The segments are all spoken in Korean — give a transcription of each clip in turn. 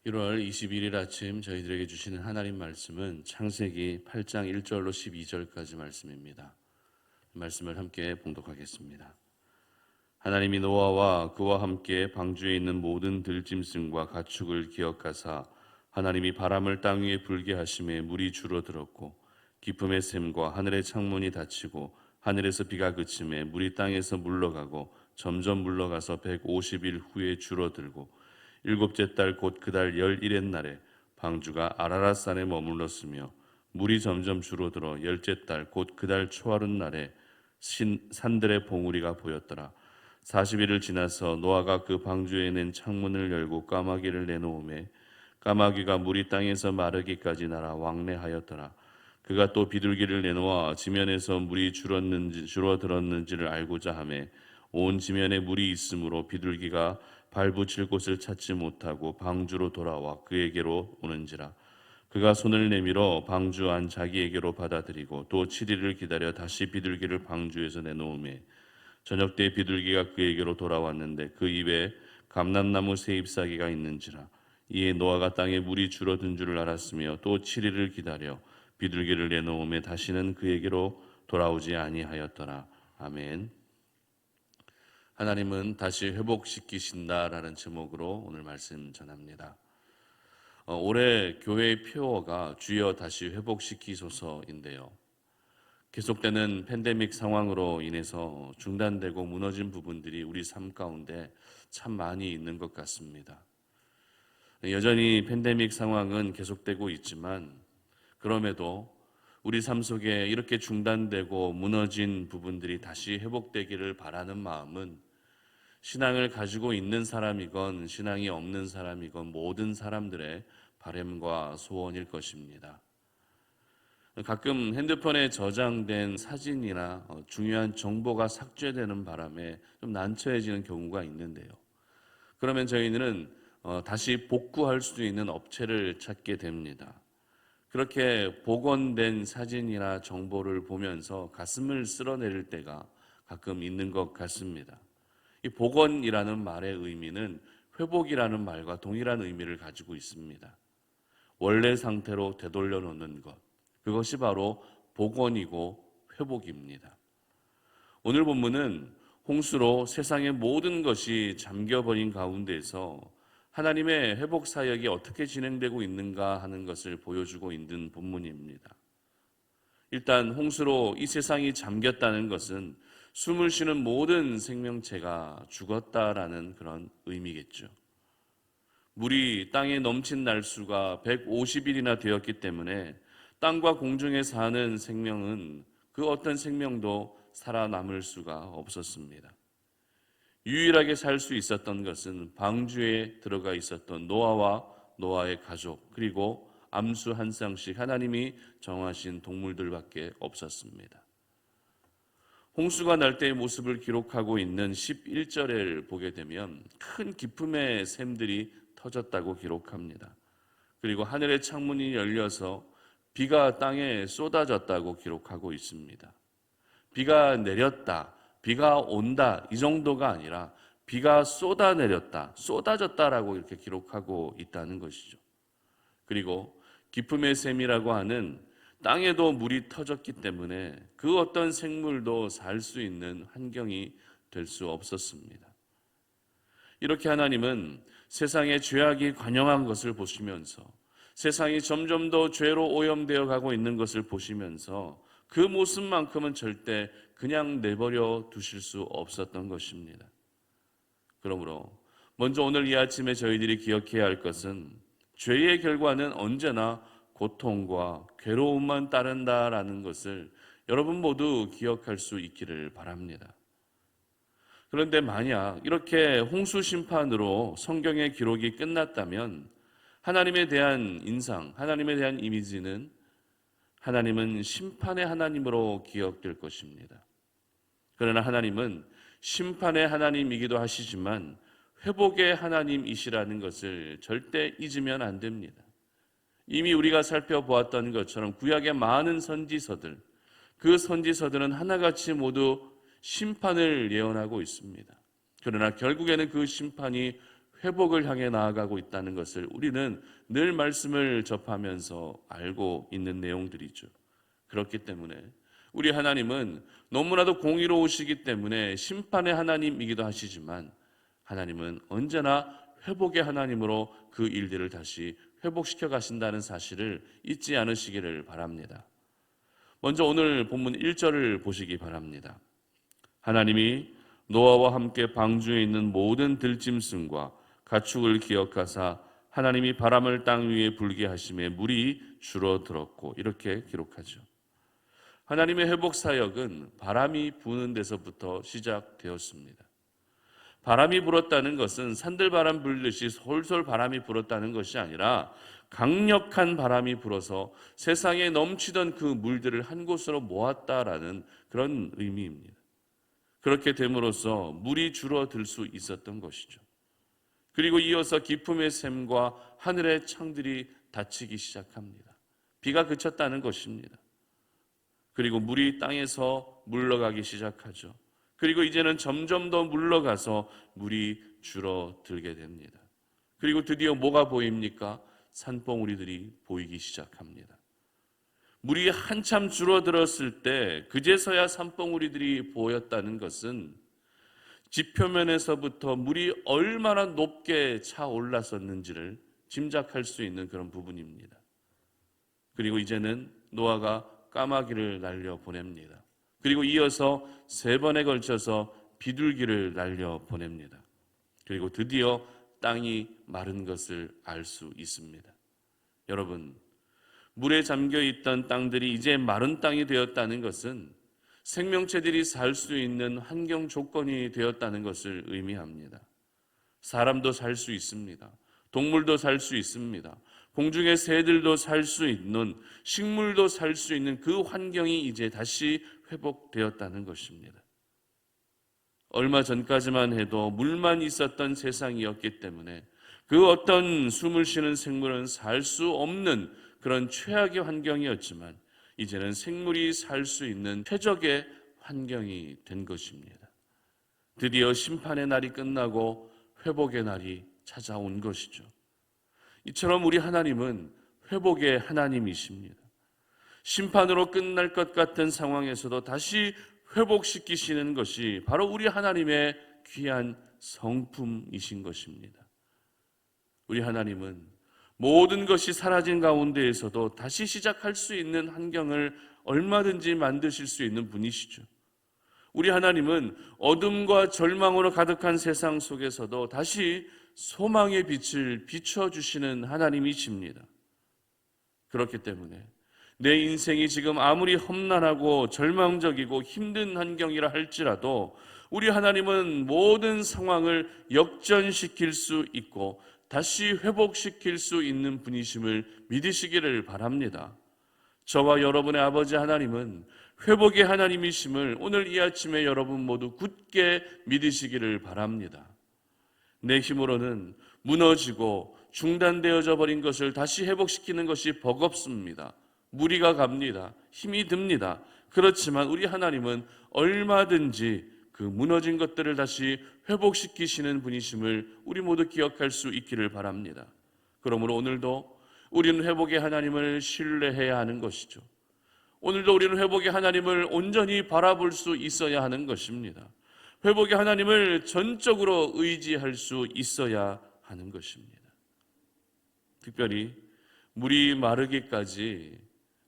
1월 21일 아침 저희들에게 주시는 하나님 말씀은 창세기 8장 1절로 12절까지 말씀입니다. 말씀을 함께 봉독하겠습니다. 하나님이 노아와 그와 함께 방주에 있는 모든 들짐승과 가축을 기억하사 하나님이 바람을 땅 위에 불게 하심에 물이 줄어들었고 깊음의 샘과 하늘의 창문이 닫히고 하늘에서 비가 그침에 물이 땅에서 물러가고 점점 물러가서 150일 후에 줄어들고 일곱째 달 곧 그 달 11의 날에 방주가 아라랏산에 머물렀으며 물이 점점 줄어들어 열째 달 곧 그 달 초하룻 날에 산들의 봉우리가 보였더라. 40일을 지나서 노아가 그 방주에 낸 창문을 열고 까마귀를 내놓음에 까마귀가 물이 땅에서 마르기까지 날아 왕래하였더라. 그가 또 비둘기를 내놓아 지면에서 물이 줄어들었는지를 알고자 하매 온 지면에 물이 있으므로 비둘기가 발붙일 곳을 찾지 못하고 방주로 돌아와 그에게로 오는지라. 그가 손을 내밀어 방주 안 자기에게로 받아들이고 또 7일을 기다려 다시 비둘기를 방주에서 내놓음에 저녁 때 비둘기가 그에게로 돌아왔는데 그 입에 감람나무 새 잎사귀가 있는지라. 이에 노아가 땅에 물이 줄어든 줄을 알았으며 또 7일을 기다려 비둘기를 내놓음에 다시는 그에게로 돌아오지 아니하였더라. 아멘. 하나님은 다시 회복시키신다라는 제목으로 오늘 말씀 전합니다. 올해 교회의 표어가 주여 다시 회복시키소서인데요. 계속되는 팬데믹 상황으로 인해서 중단되고 무너진 부분들이 우리 삶 가운데 참 많이 있는 것 같습니다. 여전히 팬데믹 상황은 계속되고 있지만 그럼에도 우리 삶 속에 이렇게 중단되고 무너진 부분들이 다시 회복되기를 바라는 마음은 신앙을 가지고 있는 사람이건 신앙이 없는 사람이건 모든 사람들의 바람과 소원일 것입니다. 가끔 핸드폰에 저장된 사진이나 중요한 정보가 삭제되는 바람에 좀 난처해지는 경우가 있는데요. 그러면 저희는 다시 복구할 수 있는 업체를 찾게 됩니다. 그렇게 복원된 사진이나 정보를 보면서 가슴을 쓸어내릴 때가 가끔 있는 것 같습니다. 이 복원이라는 말의 의미는 회복이라는 말과 동일한 의미를 가지고 있습니다. 원래 상태로 되돌려 놓는 것, 그것이 바로 복원이고 회복입니다. 오늘 본문은 홍수로 세상의 모든 것이 잠겨버린 가운데서 하나님의 회복 사역이 어떻게 진행되고 있는가 하는 것을 보여주고 있는 본문입니다. 일단 홍수로 이 세상이 잠겼다는 것은 숨을 쉬는 모든 생명체가 죽었다라는 그런 의미겠죠. 물이 땅에 넘친 날수가 150일이나 되었기 때문에 땅과 공중에 사는 생명은 그 어떤 생명도 살아남을 수가 없었습니다. 유일하게 살 수 있었던 것은 방주에 들어가 있었던 노아와 노아의 가족, 그리고 암수 한 쌍씩 하나님이 정하신 동물들밖에 없었습니다. 홍수가 날 때의 모습을 기록하고 있는 11절을 보게 되면 큰 기쁨의 샘들이 터졌다고 기록합니다. 그리고 하늘의 창문이 열려서 비가 땅에 쏟아졌다고 기록하고 있습니다. 비가 내렸다, 비가 온다 이 정도가 아니라 비가 쏟아내렸다, 쏟아졌다라고 이렇게 기록하고 있다는 것이죠. 그리고 기쁨의 샘이라고 하는 땅에도 물이 터졌기 때문에 그 어떤 생물도 살 수 있는 환경이 될 수 없었습니다. 이렇게 하나님은 세상의 죄악이 관영한 것을 보시면서 세상이 점점 더 죄로 오염되어 가고 있는 것을 보시면서 그 모습만큼은 절대 그냥 내버려 두실 수 없었던 것입니다. 그러므로 먼저 오늘 이 아침에 저희들이 기억해야 할 것은 죄의 결과는 언제나 고통과 괴로움만 따른다라는 것을 여러분 모두 기억할 수 있기를 바랍니다. 그런데 만약 이렇게 홍수 심판으로 성경의 기록이 끝났다면 하나님에 대한 인상, 하나님에 대한 이미지는 하나님은 심판의 하나님으로 기억될 것입니다. 그러나 하나님은 심판의 하나님이기도 하시지만 회복의 하나님이시라는 것을 절대 잊으면 안 됩니다. 이미 우리가 살펴보았던 것처럼 구약의 많은 선지서들, 그 선지서들은 하나같이 모두 심판을 예언하고 있습니다. 그러나 결국에는 그 심판이 회복을 향해 나아가고 있다는 것을 우리는 늘 말씀을 접하면서 알고 있는 내용들이죠. 그렇기 때문에 우리 하나님은 너무나도 공의로우시기 때문에 심판의 하나님이기도 하시지만 하나님은 언제나 회복의 하나님으로 그 일들을 다시 회복시켜 가신다는 사실을 잊지 않으시기를 바랍니다. 먼저 오늘 본문 1절을 보시기 바랍니다. 하나님이 노아와 함께 방주에 있는 모든 들짐승과 가축을 기억하사 하나님이 바람을 땅 위에 불게 하심에 물이 줄어들었고, 이렇게 기록하죠. 하나님의 회복 사역은 바람이 부는 데서부터 시작되었습니다. 바람이 불었다는 것은 산들바람 불듯이 솔솔 바람이 불었다는 것이 아니라 강력한 바람이 불어서 세상에 넘치던 그 물들을 한 곳으로 모았다라는 그런 의미입니다. 그렇게 됨으로써 물이 줄어들 수 있었던 것이죠. 그리고 이어서 기품의 샘과 하늘의 창들이 닫히기 시작합니다. 비가 그쳤다는 것입니다. 그리고 물이 땅에서 물러가기 시작하죠. 그리고 이제는 점점 더 물러가서 물이 줄어들게 됩니다. 그리고 드디어 뭐가 보입니까? 산봉우리들이 보이기 시작합니다. 물이 한참 줄어들었을 때 그제서야 산봉우리들이 보였다는 것은 지표면에서부터 물이 얼마나 높게 차올랐었는지를 짐작할 수 있는 그런 부분입니다. 그리고 이제는 노아가 까마귀를 날려 보냅니다. 그리고 이어서 3번에 걸쳐서 비둘기를 날려 보냅니다. 그리고 드디어 땅이 마른 것을 알 수 있습니다. 여러분, 물에 잠겨 있던 땅들이 이제 마른 땅이 되었다는 것은 생명체들이 살 수 있는 환경 조건이 되었다는 것을 의미합니다. 사람도 살 수 있습니다. 동물도 살 수 있습니다. 공중의 새들도 살 수 있는, 식물도 살 수 있는 그 환경이 이제 다시 회복되었다는 것입니다. 얼마 전까지만 해도 물만 있었던 세상이었기 때문에 그 어떤 숨을 쉬는 생물은 살 수 없는 그런 최악의 환경이었지만 이제는 생물이 살 수 있는 최적의 환경이 된 것입니다. 드디어 심판의 날이 끝나고 회복의 날이 찾아온 것이죠. 이처럼 우리 하나님은 회복의 하나님이십니다. 심판으로 끝날 것 같은 상황에서도 다시 회복시키시는 것이 바로 우리 하나님의 귀한 성품이신 것입니다. 우리 하나님은 모든 것이 사라진 가운데에서도 다시 시작할 수 있는 환경을 얼마든지 만드실 수 있는 분이시죠. 우리 하나님은 어둠과 절망으로 가득한 세상 속에서도 다시 소망의 빛을 비춰주시는 하나님이십니다. 그렇기 때문에 내 인생이 지금 아무리 험난하고 절망적이고 힘든 환경이라 할지라도 우리 하나님은 모든 상황을 역전시킬 수 있고 다시 회복시킬 수 있는 분이심을 믿으시기를 바랍니다. 저와 여러분의 아버지 하나님은 회복의 하나님이심을 오늘 이 아침에 여러분 모두 굳게 믿으시기를 바랍니다. 내 힘으로는 무너지고 중단되어져 버린 것을 다시 회복시키는 것이 버겁습니다. 무리가 갑니다. 힘이 듭니다. 그렇지만 우리 하나님은 얼마든지 그 무너진 것들을 다시 회복시키시는 분이심을 우리 모두 기억할 수 있기를 바랍니다. 그러므로 오늘도 우리는 회복의 하나님을 신뢰해야 하는 것이죠. 오늘도 우리는 회복의 하나님을 온전히 바라볼 수 있어야 하는 것입니다. 회복의 하나님을 전적으로 의지할 수 있어야 하는 것입니다. 특별히 물이 마르기까지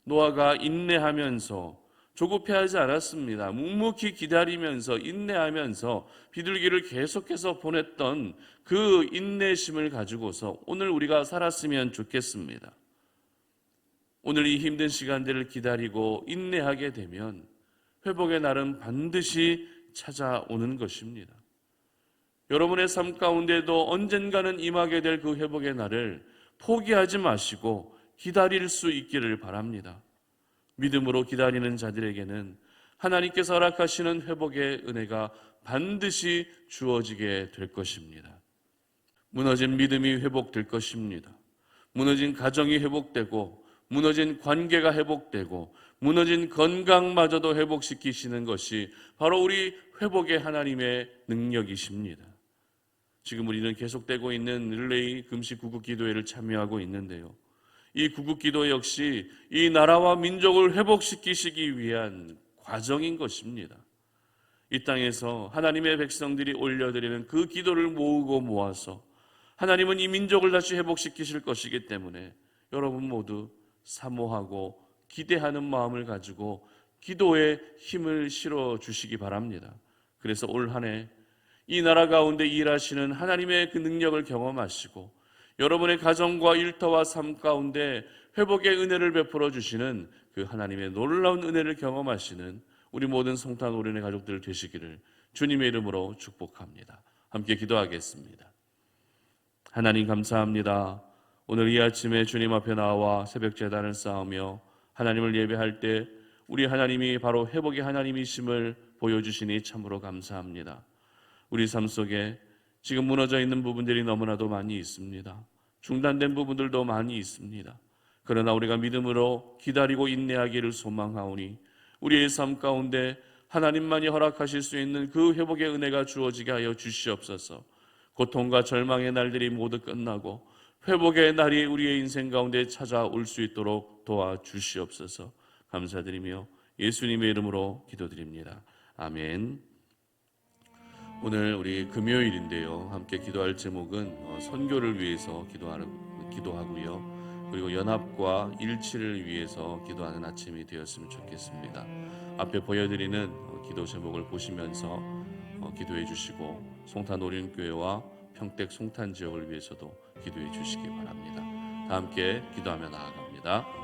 노아가 인내하면서 조급해하지 않았습니다. 묵묵히 기다리면서 인내하면서 비둘기를 계속해서 보냈던 그 인내심을 가지고서 오늘 우리가 살았으면 좋겠습니다. 오늘 이 힘든 시간들을 기다리고 인내하게 되면 회복의 날은 반드시 찾아오는 것입니다. 여러분의 삶 가운데도 언젠가는 임하게 될 그 회복의 날을 포기하지 마시고 기다릴 수 있기를 바랍니다. 믿음으로 기다리는 자들에게는 하나님께서 허락하시는 회복의 은혜가 반드시 주어지게 될 것입니다. 무너진 믿음이 회복될 것입니다. 무너진 가정이 회복되고 무너진 관계가 회복되고 무너진 건강마저도 회복시키시는 것이 바로 우리 회복의 하나님의 능력이십니다. 지금 우리는 계속되고 있는 릴레이 금식 구국 기도회를 참여하고 있는데요. 이 구국 기도 역시 이 나라와 민족을 회복시키시기 위한 과정인 것입니다. 이 땅에서 하나님의 백성들이 올려드리는 그 기도를 모으고 모아서 하나님은 이 민족을 다시 회복시키실 것이기 때문에 여러분 모두 사모하고 기대하는 마음을 가지고 기도에 힘을 실어 주시기 바랍니다. 그래서 올 한 해 이 나라 가운데 일하시는 하나님의 그 능력을 경험하시고 여러분의 가정과 일터와 삶 가운데 회복의 은혜를 베풀어 주시는 그 하나님의 놀라운 은혜를 경험하시는 우리 모든 성탄 오륜의 가족들 되시기를 주님의 이름으로 축복합니다. 함께 기도하겠습니다. 하나님 감사합니다. 오늘 이 아침에 주님 앞에 나와 새벽 제단을 쌓으며 하나님을 예배할 때 우리 하나님이 바로 회복의 하나님이심을 보여주시니 참으로 감사합니다. 우리 삶 속에 지금 무너져 있는 부분들이 너무나도 많이 있습니다. 중단된 부분들도 많이 있습니다. 그러나 우리가 믿음으로 기다리고 인내하기를 소망하오니 우리의 삶 가운데 하나님만이 허락하실 수 있는 그 회복의 은혜가 주어지게 하여 주시옵소서. 고통과 절망의 날들이 모두 끝나고 회복의 날이 우리의 인생 가운데 찾아올 수 있도록 도와주시옵소서. 감사드리며 예수님의 이름으로 기도드립니다. 아멘. 오늘 우리 금요일인데요. 함께 기도할 제목은 선교를 위해서 기도하고요. 그리고 연합과 일치를 위해서 기도하는 아침이 되었으면 좋겠습니다. 앞에 보여드리는 기도 제목을 보시면서 기도해 주시고 송탄 오륜교회와 평택 송탄 지역을 위해서도 기도해 주시기 바랍니다. 다 함께 기도하며 나아갑니다.